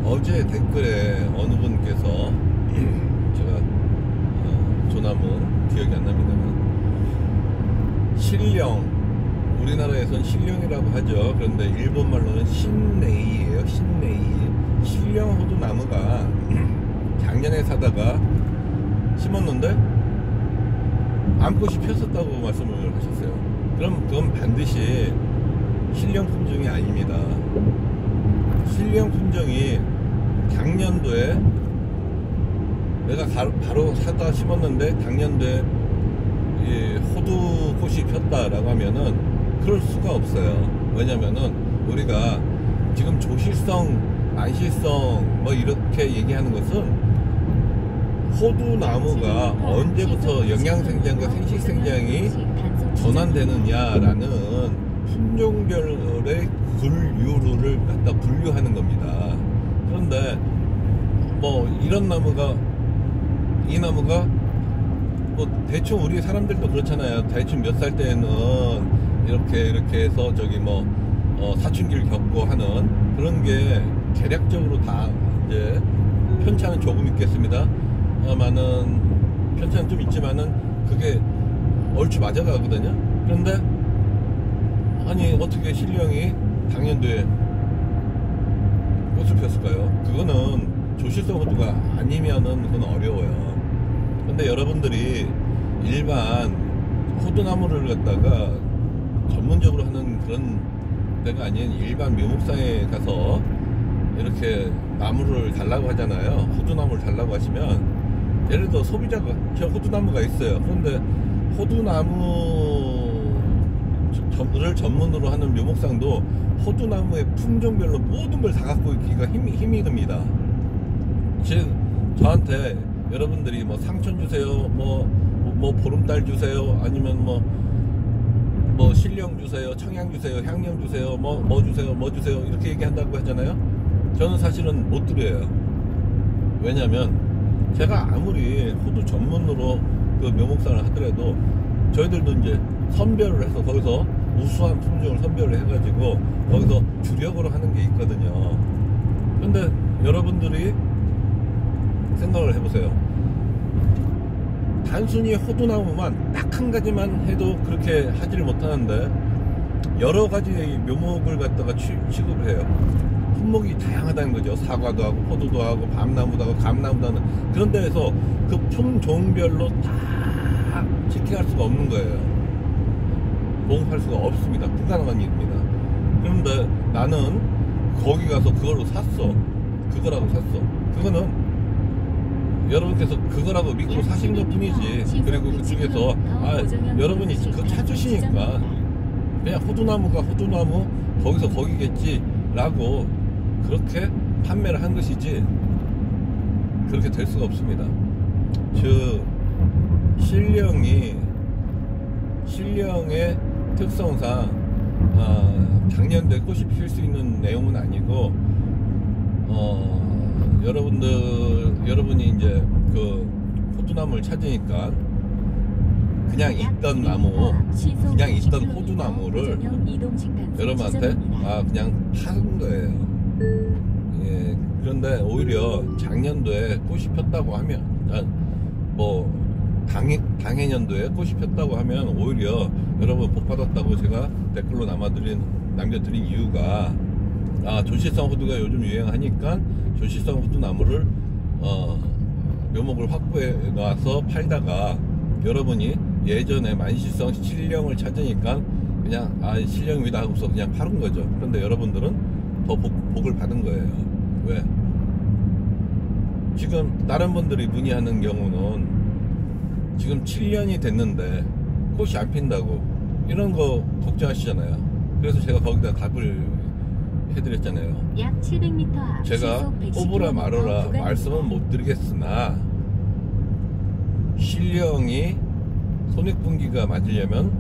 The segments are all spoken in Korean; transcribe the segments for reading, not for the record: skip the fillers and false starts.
어제 댓글에 어느 분께서 제가 조남은 기억이 안 납니다만 신령, 우리나라에선 신령이라고 하죠. 그런데 일본 말로는 신네이예요. 신네이. 신령 호두나무가 작년에 사다가 심었는데 암꽃이 폈었다고 말씀을 하셨어요. 그럼 그건 반드시 신령 품종이 아닙니다. 신령 품종이 작년도에 내가 바로 사다 심었는데 작년도에 호두꽃이 폈다라고 하면은 그럴 수가 없어요. 왜냐면은 우리가 지금 조실성, 만실성 뭐 이렇게 얘기하는 것은 호두나무가 언제부터 영양생장과 생식생장이 전환되느냐라는 품종별의 분류를 갖다 분류하는 겁니다. 그런데 뭐 이런 나무가, 이 나무가 뭐 대충 우리 사람들도 그렇잖아요. 대충 몇 살 때는 이렇게 해서 저기 뭐 사춘기를 겪고 하는 그런 게 대략적으로 다 이제 편차는 조금 있겠습니다. 많은 편차는 좀 있지만은 그게 얼추 맞아가거든요. 그런데 아니 어떻게 신령이 당년도에 꽃을 폈을까요? 그거는 조실성 호두가 아니면은 그건 어려워요. 근데 여러분들이 일반 호두나무를 갖다가 전문적으로 하는 그런 데가 아닌 일반 묘목상에 가서 이렇게 나무를 달라고 하잖아요. 호두나무를 달라고 하시면 예를 들어 소비자가 저 호두나무가 있어요. 그런데 호두나무를 전문으로 하는 묘목상도 호두나무의 품종별로 모든 걸 다 갖고 있기가 힘이 듭니다. 저한테 여러분들이 뭐 상천 주세요, 뭐 보름달 주세요, 아니면 뭐 신령 주세요, 청양 주세요, 향령 주세요, 뭐 주세요 이렇게 얘기한다고 하잖아요. 저는 사실은 못 드려요. 왜냐면 제가 아무리 호두 전문으로 그 묘목상을 하더라도 저희들도 이제 선별을 해서 거기서 우수한 품종을 선별을 해가지고 거기서 주력으로 하는 게 있거든요. 근데 여러분들이 생각을 해보세요. 단순히 호두나무만 딱 한 가지만 해도 그렇게 하지를 못하는데 여러 가지의 묘목을 갖다가 취급을 해요. 품목이 다양하다는 거죠. 사과도 하고 포도도 하고 밤나무도 하고 감나무도 하는 그런 데에서 그 품종별로 다 지켜갈 수가 없는 거예요. 공급할 수가 없습니다. 불가능한 일입니다. 그런데 나는 거기 가서 그거라고 샀어. 그거는 여러분께서 그거라고 믿고 사신 것 뿐이지. 그리고 그쪽에서 여러분이 그거 찾으시니까 그냥 호두나무가 호두나무 거기서 거기겠지 라고 그렇게 판매를 한 것이지 그렇게 될 수가 없습니다. 신령의 특성상 작년도에 꽃이 필 수 있는 내용은 아니고 여러분이 이제 그 호두나무를 찾으니까 그냥 있던 호두나무를 여러분한테 그냥 파는 거예요. 예, 그런데 오히려 작년도에 꽃이 폈다고 하면 당해년도에 꽃이 폈다고 하면 오히려 여러분 복 받았다고 제가 댓글로 남겨드린 이유가 조실성 호두가 요즘 유행하니까 조실성 호두나무를 묘목을 확보해 놔서 팔다가 여러분이 예전에 만실성 신령을 찾으니까 그냥 신령이다 하고서 그냥 파는 거죠. 그런데 여러분들은 더 복을 받은 거예요. 왜? 지금 다른 분들이 문의하는 경우는 지금 7년이 됐는데 꽃이 안 핀다고 이런 거 걱정하시잖아요. 그래서 제가 거기다 답을 해드렸잖아요. 약 700m 앞 제가 뽑으라 말어라 말씀은 못 드리겠으나 신령이 손익분기가 맞으려면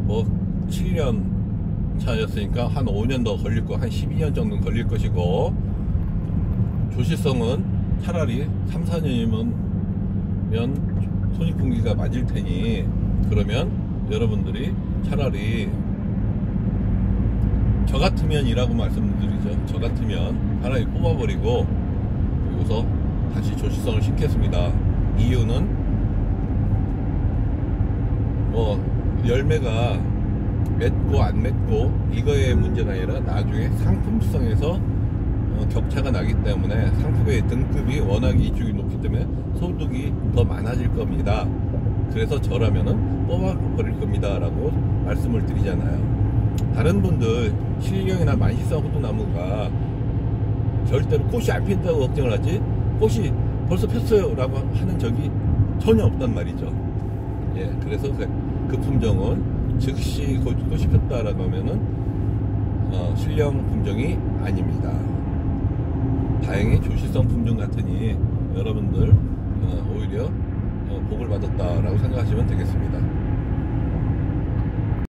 뭐 7년 차였으니까 한 5년 더 걸릴 거, 한 12년 정도는 걸릴 것이고 조실성은 차라리 3, 4년이면 손익분기가 맞을 테니 그러면 여러분들이 차라리 저 같으면 이라고 말씀드리죠. 저 같으면 차라리 뽑아버리고 가지고서 다시 조시성을 시켰습니다. 이유는 뭐 열매가 맺고 안 맺고 이거의 문제가 아니라 나중에 상품성에서 격차가 나기 때문에 상품의 등급이 워낙 이쪽이 높기 때문에 소득이 더 많아질 겁니다. 그래서 저라면은 뽑아버릴 겁니다 라고 말씀을 드리잖아요. 다른 분들 실령이나 만시성 호두나무가 절대로 꽃이 안 핀다고 걱정을 하지 꽃이 벌써 폈어요 라고 하는 적이 전혀 없단 말이죠. 예, 그래서 그 품종은 즉시 꽃이 폈다라고 하면은 실령 품종이 아닙니다. 다행히 조시성 품종 같으니 여러분들 오히려 복을 받았다라고 생각하시면 되겠습니다.